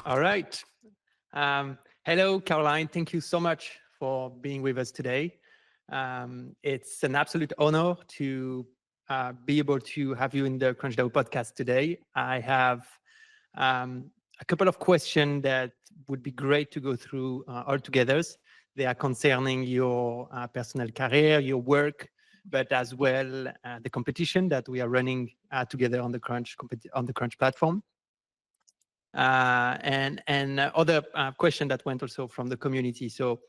All right. Hello, Caroline. Thank you so much for being with us today. It's an absolute honor to be able to have you in the CrunchDAO podcast today. I have a couple of questions that would be great to go through all together. They are concerning your personal career, your work, but as well the competition that we are running together on the Crunch platform. And other question that went also from the community. So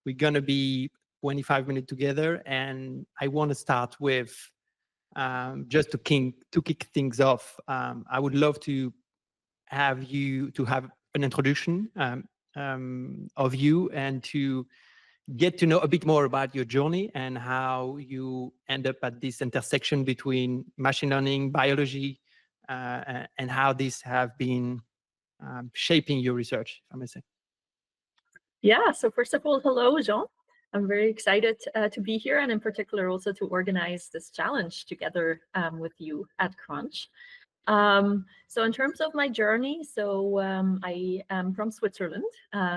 we're going to be 25 minutes together, and I want to start with just to kick things off. I would love to have you to have an introduction of you and to get to know a bit more about your journey and how you end up at this intersection between machine learning, biology, and how these have been shaping your research, if I may say. Yeah, so first of all, hello, Jean. I'm very excited to be here, and in particular also to organize this challenge together with you at Crunch. So in terms of my journey, so I am from Switzerland.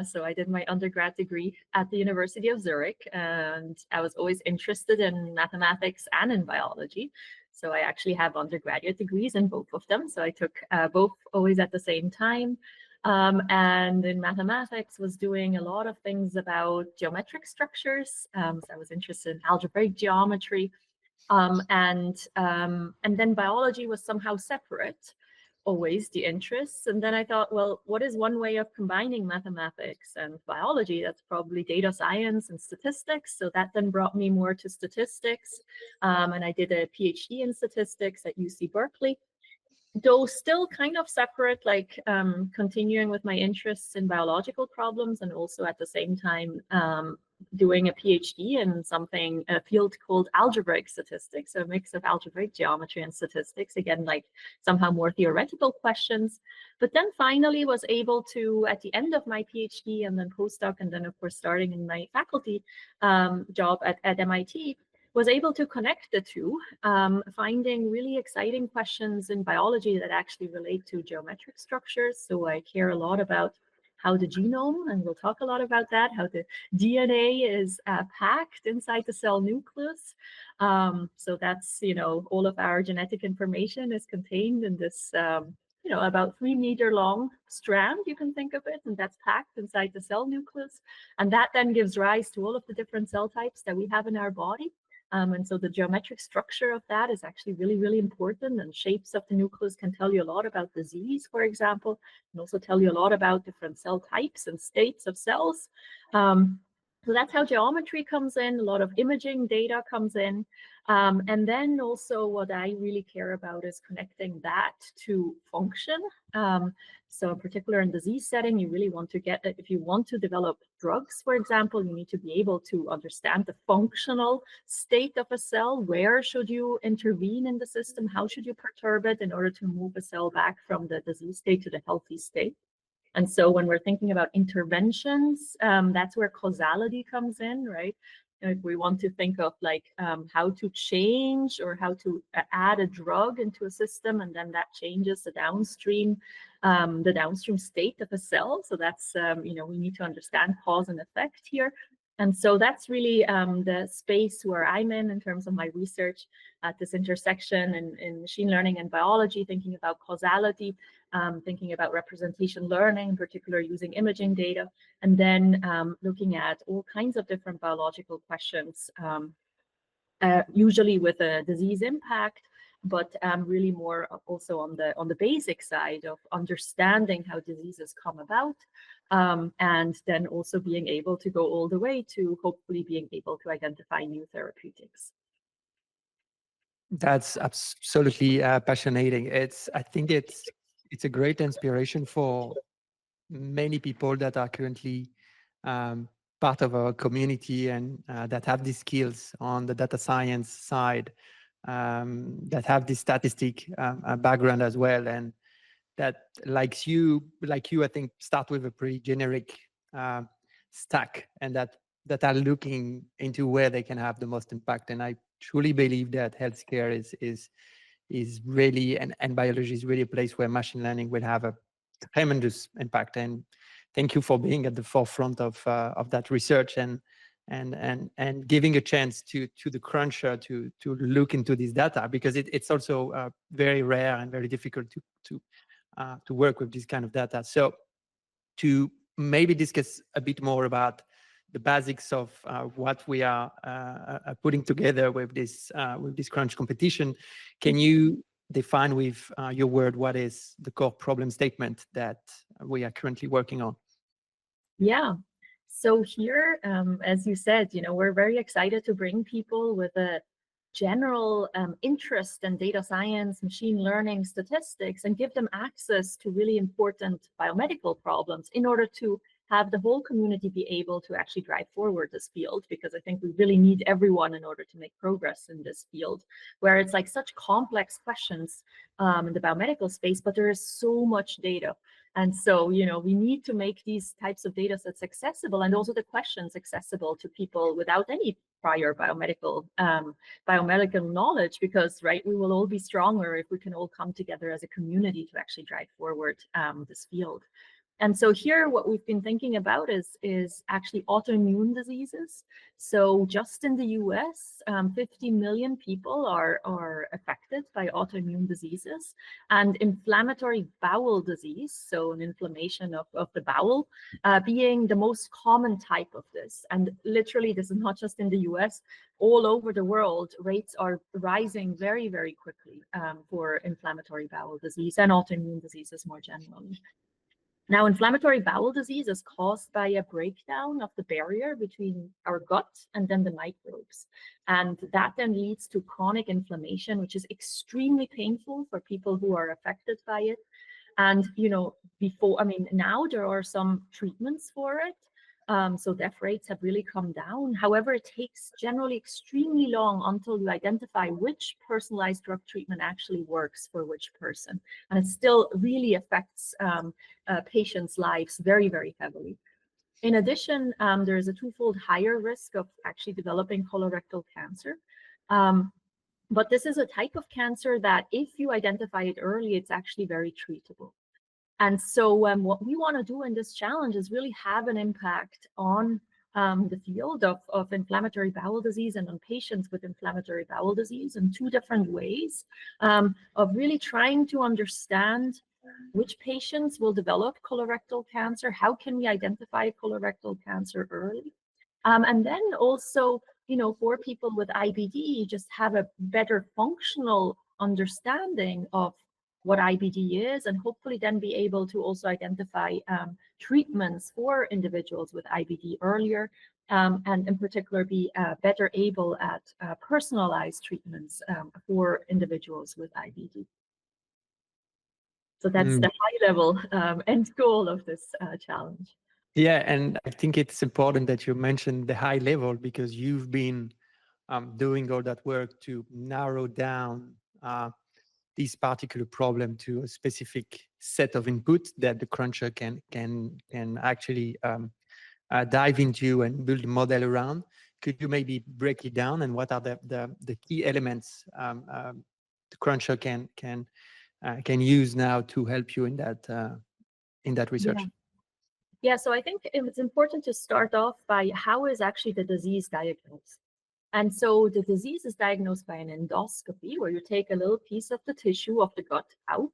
So I did my undergrad degree at the University of Zurich, and I was always interested in mathematics and in biology. So I actually have undergraduate degrees in both of them. So I took both always at the same time. And in mathematics was doing a lot of things about geometric structures. So I was interested in algebraic geometry. And then biology was somehow separate, always the interests. And then I thought, well, what is one way of combining mathematics and biology? That's probably data science and statistics. So that then brought me more to statistics. And I did a PhD in statistics at UC Berkeley. Though still kind of separate, like continuing with my interests in biological problems and also at the same time doing a PhD in a field called algebraic statistics, so a mix of algebraic geometry and statistics, again, like somehow more theoretical questions. But then finally was able to, at the end of my PhD and then postdoc, and then of course starting in my faculty job at MIT, was able to connect the two, finding really exciting questions in biology that actually relate to geometric structures. So I care a lot about how the genome, and we'll talk a lot about that, how the DNA is packed inside the cell nucleus. So that's, all of our genetic information is contained in this, about 3 meter long strand, you can think of it, and that's packed inside the cell nucleus. And that then gives rise to all of the different cell types that we have in our body. And so the geometric structure of that is actually really, really important, and shapes of the nucleus can tell you a lot about disease, for example, and also tell you a lot about different cell types and states of cells. So that's how geometry comes in, a lot of imaging data comes in. And then also what I really care about is connecting that to function. So in particular in disease setting, you really want to if you want to develop drugs, for example, you need to be able to understand the functional state of a cell. Where should you intervene in the system? How should you perturb it in order to move a cell back from the disease state to the healthy state? And so when we're thinking about interventions, that's where causality comes in, right? If we want to think of like how to change or how to add a drug into a system, and then that changes the downstream state of a cell. So that's, we need to understand cause and effect here. And so that's really the space where I'm in terms of my research at this intersection in machine learning and biology, thinking about causality, thinking about representation learning, in particular using imaging data, and then looking at all kinds of different biological questions, usually with a disease impact, but really more also on the basic side of understanding how diseases come about, and then also being able to go all the way to hopefully being able to identify new therapeutics. That's absolutely fascinating. I think it's a great inspiration for many people that are currently part of our community and that have these skills on the data science side, that have this statistic background as well, and that like you, I think, start with a pretty generic stack, and that are looking into where they can have the most impact. And I truly believe that healthcare is really, and biology is really a place where machine learning will have a tremendous impact. And thank you for being at the forefront of that research and giving a chance to the cruncher to look into this data, because it's also very rare and very difficult to work with this kind of data. So to maybe discuss a bit more about the basics of what we are putting together with this crunch competition, can you define with your word what is the core problem statement that we are currently working on? Yeah. So here, as you said, we're very excited to bring people with a general interest in data science, machine learning, statistics, and give them access to really important biomedical problems in order to have the whole community be able to actually drive forward this field, because I think we really need everyone in order to make progress in this field, where it's like such complex questions in the biomedical space, but there is so much data. And so, we need to make these types of data sets accessible, and also the questions accessible to people without any prior biomedical knowledge, because, right, we will all be stronger if we can all come together as a community to actually drive forward this field. And so here, what we've been thinking about is actually autoimmune diseases. So just in the US, 50 million people are affected by autoimmune diseases, and inflammatory bowel disease, so an inflammation of the bowel, being the most common type of this. And literally, this is not just in the US, all over the world, rates are rising very, very quickly for inflammatory bowel disease and autoimmune diseases more generally. Now, inflammatory bowel disease is caused by a breakdown of the barrier between our gut and then the microbes. And that then leads to chronic inflammation, which is extremely painful for people who are affected by it. And, now there are some treatments for it. So death rates have really come down. However, it takes generally extremely long until you identify which personalized drug treatment actually works for which person. And it still really affects patients' lives very, very heavily. In addition, there is a twofold higher risk of actually developing colorectal cancer. But this is a type of cancer that if you identify it early, it's actually very treatable. And so what we want to do in this challenge is really have an impact on the field of inflammatory bowel disease and on patients with inflammatory bowel disease in two different ways of really trying to understand which patients will develop colorectal cancer, how can we identify colorectal cancer early, and then also, for people with IBD, just have a better functional understanding of what IBD is, and hopefully then be able to also identify treatments for individuals with IBD earlier, and in particular be better able at personalized treatments for individuals with IBD. So that's the high level end goal of this challenge. Yeah, and I think it's important that you mentioned the high level, because you've been doing all that work to narrow down this particular problem to a specific set of inputs that the cruncher can actually dive into and build a model around. Could you maybe break it down, and what are the key elements the cruncher can use now to help you in that research? Yeah, so I think it's important to start off by how is actually the disease diagnosed. And so the disease is diagnosed by an endoscopy, where you take a little piece of the tissue of the gut out,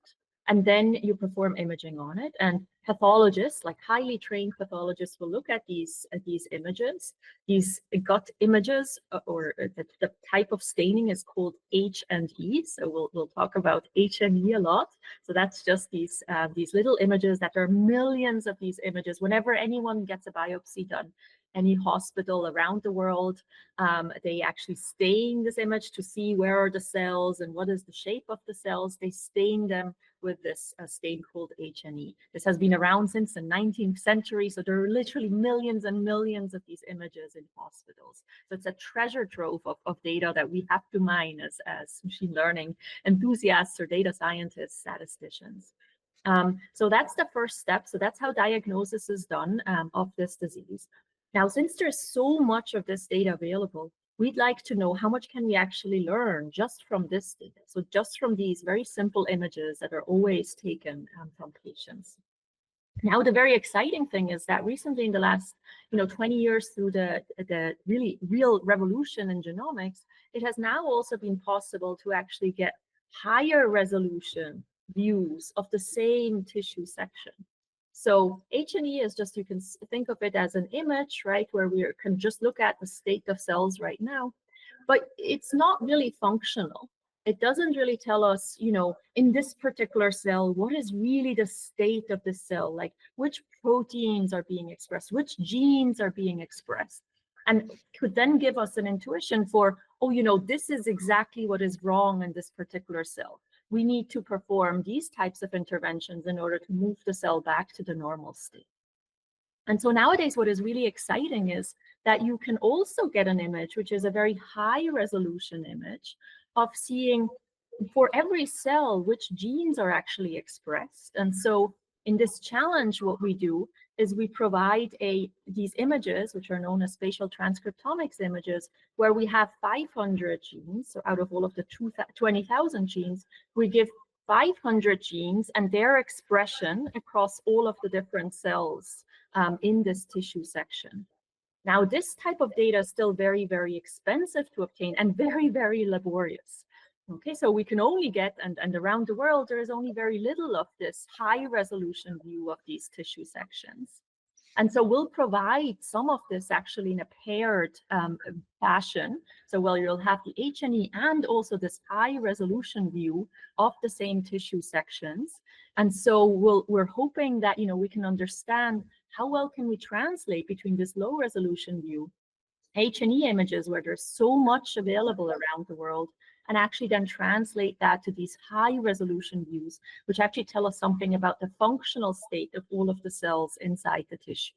and then you perform imaging on it. And pathologists, like highly trained pathologists, will look at these images. These gut images, or the type of staining is called H&E. So we'll talk about H&E a lot. So that's just these little images that are millions of these images. Whenever anyone gets a biopsy done, any hospital around the world, they actually stain this image to see where are the cells and what is the shape of the cells. They stain them with this stain called H&E. This has been around since the 19th century, so there are literally millions and millions of these images in hospitals. So it's a treasure trove of data that we have to mine as machine learning enthusiasts or data scientists, statisticians. So that's the first step. So that's how diagnosis is done of this disease. Now, since there's so much of this data available, we'd like to know how much can we actually learn just from this data. So just from these very simple images that are always taken from patients. Now, the very exciting thing is that recently in the last 20 years, through the really real revolution in genomics, it has now also been possible to actually get higher resolution views of the same tissue section. So H&E is just, you can think of it as an image, right, where we can just look at the state of cells right now, but it's not really functional. It doesn't really tell us, in this particular cell, what is really the state of the cell, like which proteins are being expressed, which genes are being expressed, and could then give us an intuition for, oh, this is exactly what is wrong in this particular cell. We need to perform these types of interventions in order to move the cell back to the normal state. And so nowadays, what is really exciting is that you can also get an image, which is a very high resolution image of seeing for every cell which genes are actually expressed. And so in this challenge, what we do is we provide these images, which are known as spatial transcriptomics images, where we have 500 genes. So out of all of the 20,000 genes, we give 500 genes and their expression across all of the different cells in this tissue section. Now, this type of data is still very, very expensive to obtain and very, very laborious. Okay, so we can only get, and around the world, there is only very little of this high resolution view of these tissue sections. And so we'll provide some of this actually in a paired fashion. So you'll have the H&E and also this high resolution view of the same tissue sections. And so we're hoping that, we can understand how well can we translate between this low resolution view, H&E images where there's so much available around the world, and actually then translate that to these high resolution views, which actually tell us something about the functional state of all of the cells inside the tissue.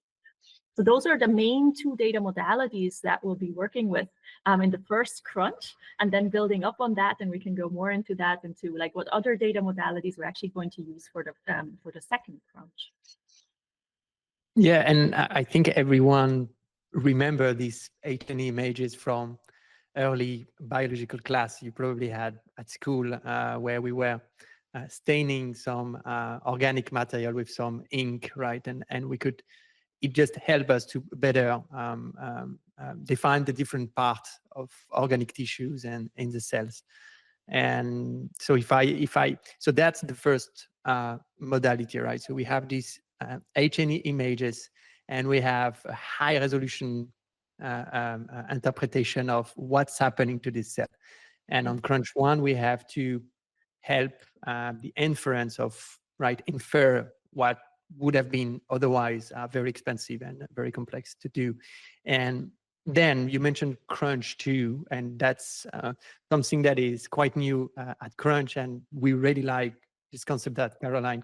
So those are the main two data modalities that we'll be working with in the first crunch, and then building up on that, and we can go more into that, into like what other data modalities we're actually going to use for the second crunch. Yeah, and I think everyone remember these H&E images from early biological class you probably had at school, where we were staining some organic material with some ink, right? And it just helped us to better define the different parts of organic tissues and in the cells. And so so that's the first modality, right? So we have these H&E images, and we have a high resolution interpretation of what's happening to this cell. And on crunch one, we have to help the inference of, infer what would have been otherwise very expensive and very complex to do. And then you mentioned crunch two, and that's something that is quite new at crunch, and we really like this concept that Caroline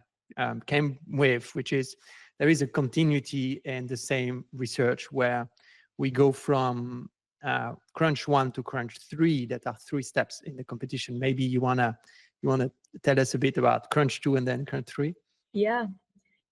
came with, which is there is a continuity in the same research where we go from crunch one to crunch three, that are 3 steps in the competition. Maybe you wanna tell us a bit about crunch two and then crunch three? Yeah.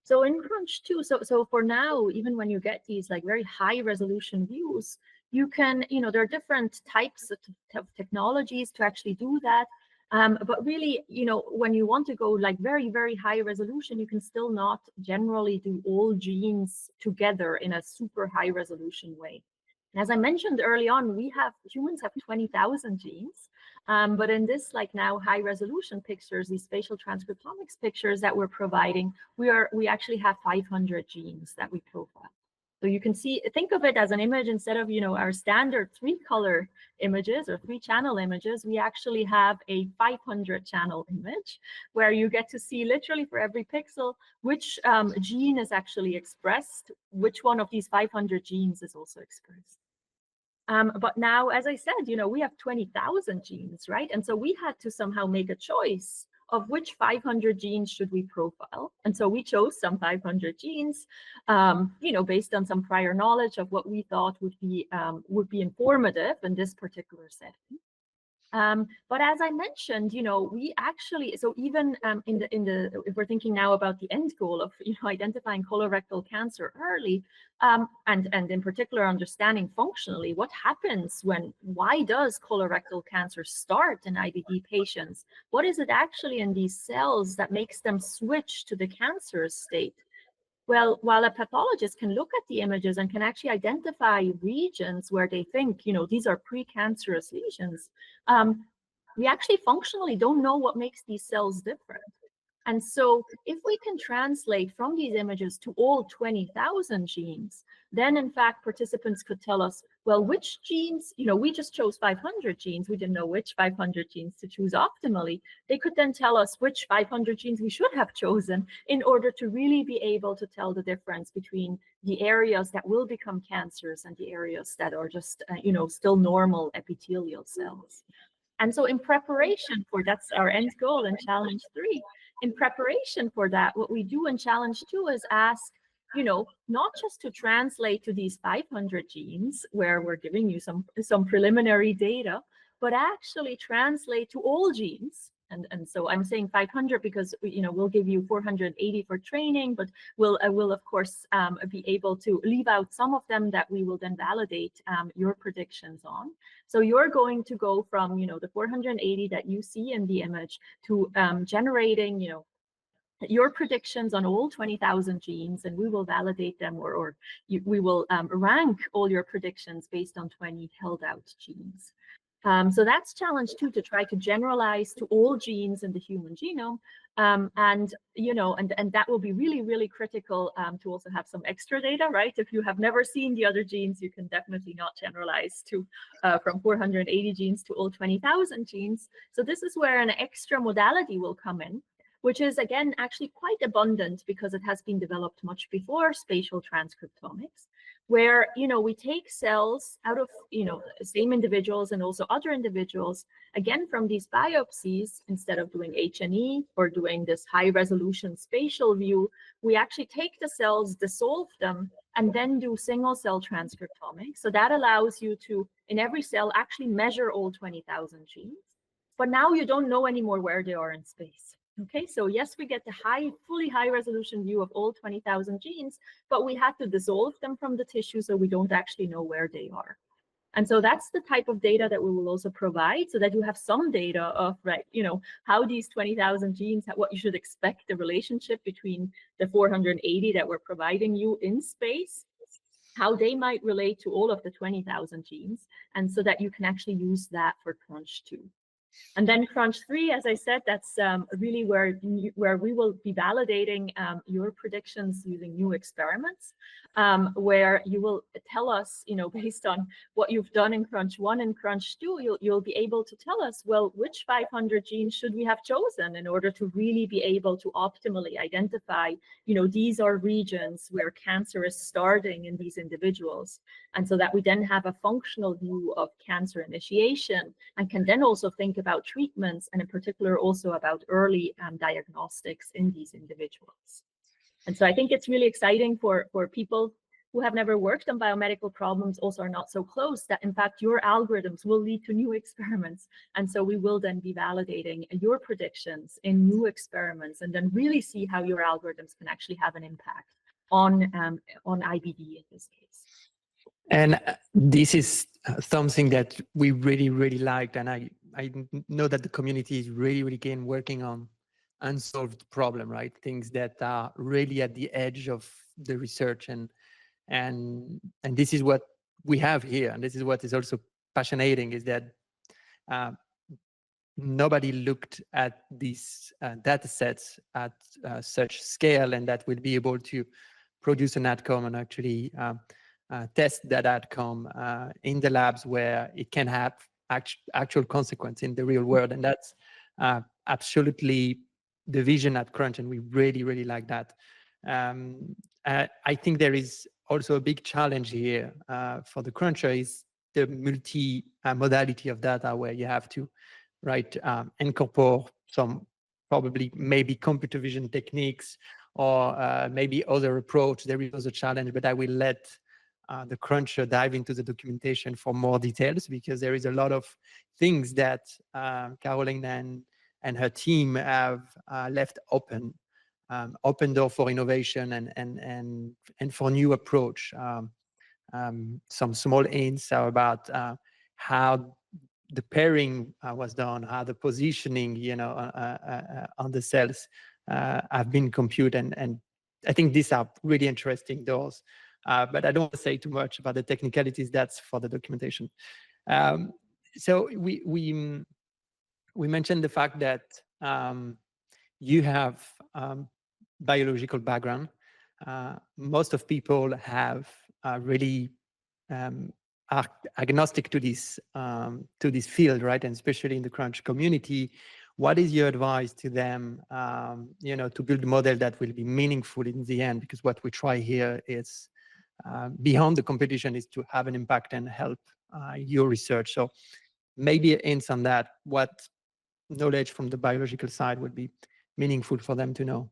So in crunch two, so for now, even when you get these like very high resolution views, you can, there are different types of technologies to actually do that. But really, when you want to go like very, very high resolution, you can still not generally do all genes together in a super high resolution way. And as I mentioned early on, humans have 20,000 genes. But in this like now high resolution pictures, these spatial transcriptomics pictures that we're providing, we actually have 500 genes that we profile. So you can think of it as an image instead of, our standard 3-color images or 3-channel images. We actually have a 500-channel image where you get to see literally for every pixel which gene is actually expressed, which one of these 500 genes is also expressed. But now, as I said, we have 20,000 genes, right? And so we had to somehow make a choice of which 500 genes should we profile. And so we chose some 500 genes, based on some prior knowledge of what we thought would be informative in this particular setting. But as I mentioned, we actually, so even if we're thinking now about the end goal of, identifying colorectal cancer early, and in particular understanding functionally what happens why does colorectal cancer start in IBD patients? What is it actually in these cells that makes them switch to the cancerous state? Well, while a pathologist can look at the images and can actually identify regions where they think, these are precancerous lesions, we actually functionally don't know what makes these cells different. And so if we can translate from these images to all 20,000 genes, then in fact, participants could tell us, well, which genes, we just chose 500 genes. We didn't know which 500 genes to choose optimally. They could then tell us which 500 genes we should have chosen in order to really be able to tell the difference between the areas that will become cancers and the areas that are just, still normal epithelial cells. And so in preparation for, that's our end goal in challenge 3. In preparation for that, what we do in challenge 2 is ask, not just to translate to these 500 genes where we're giving you some preliminary data, but actually translate to all genes. And so I'm saying 500 because we'll give you 480 for training, but we'll of course be able to leave out some of them that we will then validate your predictions on. So you're going to go from the 480 that you see in the image to generating your predictions on all 20,000 genes, and we will validate them, we will rank all your predictions based on 20 held out genes. So that's challenge 2, to try to generalize to all genes in the human genome. And that will be really, really critical to also have some extra data, right? If you have never seen the other genes, you can definitely not generalize to from 480 genes to all 20,000 genes. So this is where an extra modality will come in, which is, again, actually quite abundant because it has been developed much before spatial transcriptomics, where, we take cells out of, same individuals and also other individuals, again, from these biopsies. Instead of doing H&E or doing this high resolution spatial view, we actually take the cells, dissolve them, and then do single cell transcriptomics. So that allows you to, in every cell, actually measure all 20,000 genes. But now you don't know anymore where they are in space. Okay, so yes, we get the fully high resolution view of all 20,000 genes, but we had to dissolve them from the tissue, so we don't actually know where they are. And so that's the type of data that we will also provide, so that you have some data of, right, how these 20,000 genes, what you should expect, the relationship between the 480 that we're providing you in space, how they might relate to all of the 20,000 genes, and so that you can actually use that for Crunch 2. And then Crunch 3, as I said, that's really where we will be validating your predictions using new experiments, where you will tell us, based on what you've done in Crunch 1 and Crunch 2, you'll be able to tell us, well, which 500 genes should we have chosen in order to really be able to optimally identify, these are regions where cancer is starting in these individuals. And so that we then have a functional view of cancer initiation and can then also think about treatments, and in particular also about early diagnostics in these individuals. And so I think it's really exciting for people who have never worked on biomedical problems, also are not so close, that in fact your algorithms will lead to new experiments. And so we will then be validating your predictions in new experiments, and then really see how your algorithms can actually have an impact on IBD in this case. And this is something that we really, really liked. And I know that the community is really, really keen working on unsolved problem, right? Things that are really at the edge of the research. And this is what we have here. And this is what is also passionating, is that nobody looked at these data sets at such scale, and that will be able to produce an outcome and actually test that outcome in the labs where it can have actual consequence in the real world. And that's absolutely the vision at Crunch, and we really, really like that. I think there is also a big challenge here for the Cruncher, is the multi-modality of data, where you have to incorporate some probably maybe computer vision techniques or maybe other approach. There is a challenge, but I will let the Cruncher dive into the documentation for more details, because there is a lot of things that Caroline and her team have left open door for innovation and for new approach. Some small hints are about how the pairing was done, how the positioning, on the cells have been computed, and I think these are really interesting doors, but I don't want to say too much about the technicalities. That's for the documentation. So we mentioned the fact that you have biological background. Most of people have really are agnostic to this field, right? And especially in the crunch community, what is your advice to them, to build a model that will be meaningful in the end? Because what we try here is, beyond the competition, is to have an impact and help your research. So maybe hints on that, what knowledge from the biological side would be meaningful for them to know.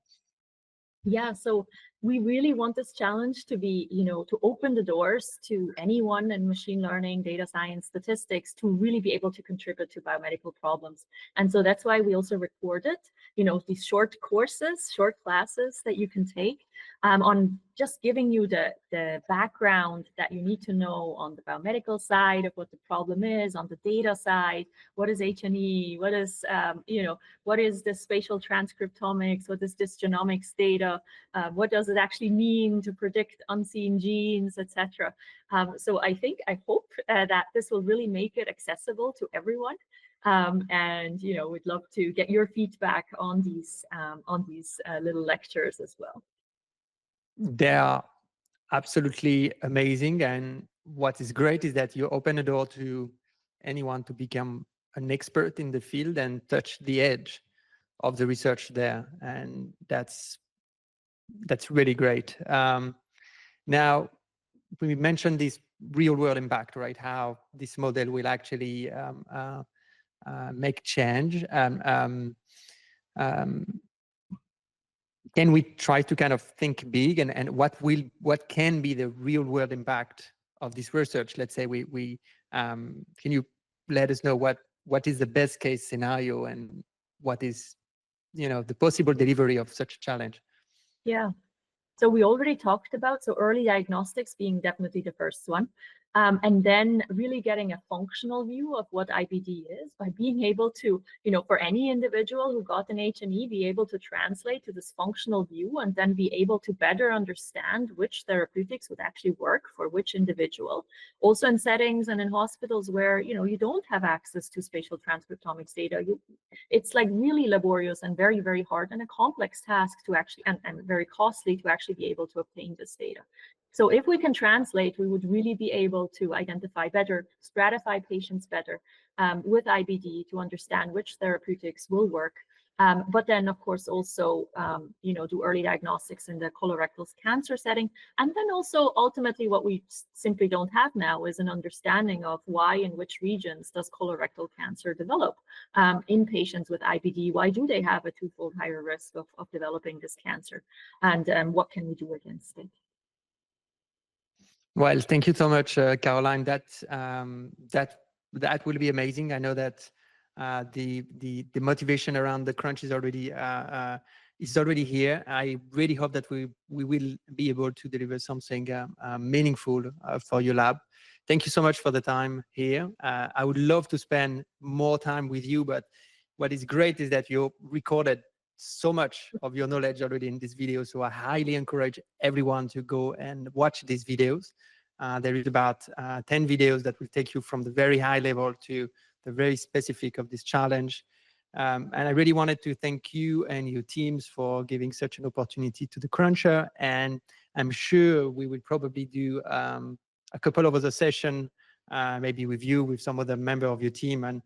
Yeah, so we really want this challenge to be, to open the doors to anyone in machine learning, data science, statistics, to really be able to contribute to biomedical problems. And so that's why we also recorded, these short courses, short classes that you can take on just giving you the background that you need to know on the biomedical side of what the problem is, on the data side, what is H&E, what is, what is the spatial transcriptomics, what is this genomics data, what does it actually mean to predict unseen genes, etc. So I hope that this will really make it accessible to everyone. And we'd love to get your feedback on these little lectures as well. They are absolutely amazing, and what is great is that you open a door to anyone to become an expert in the field and touch the edge of the research there, and that's really great. Now, we mentioned this real-world impact, right? How this model will actually make change. Can we try to kind of think big, and what can be the real-world impact of this research? Let's say can you let us know what is the best case scenario and what is the possible delivery of such a challenge? Yeah. So we already talked about, early diagnostics being definitely the first one. And then really getting a functional view of what IBD is by being able to, for any individual who got an H&E, be able to translate to this functional view and then be able to better understand which therapeutics would actually work for which individual. Also in settings and in hospitals where, you don't have access to spatial transcriptomics data, it's like really laborious and very, very hard and a complex task to actually, and very costly to actually be able to obtain this data. So if we can translate, we would really be able to identify better, stratify patients better with IBD to understand which therapeutics will work. But then, of course, also, do early diagnostics in the colorectal cancer setting. And then also, ultimately, what we simply don't have now is an understanding of why in which regions does colorectal cancer develop in patients with IBD. Why do they have a twofold higher risk of developing this cancer? And what can we do against it? Well, thank you so much, Caroline. That will be amazing. I know that the motivation around the crunch is already here. I really hope that we will be able to deliver something meaningful for your lab. Thank you so much for the time here. I would love to spend more time with you, but what is great is that you recorded so much of your knowledge already in this video. So I highly encourage everyone to go and watch these videos. There is about 10 videos that will take you from the very high level to the very specific of this challenge. And I really wanted to thank you and your teams for giving such an opportunity to the Cruncher. And I'm sure we will probably do a couple of other sessions, maybe with you, with some other member of your team, and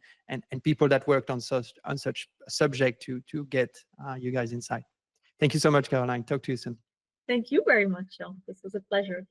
people that worked on such subject to get you guys inside. Thank you so much, Caroline. Talk to you soon. Thank you very much, Jean. This was a pleasure.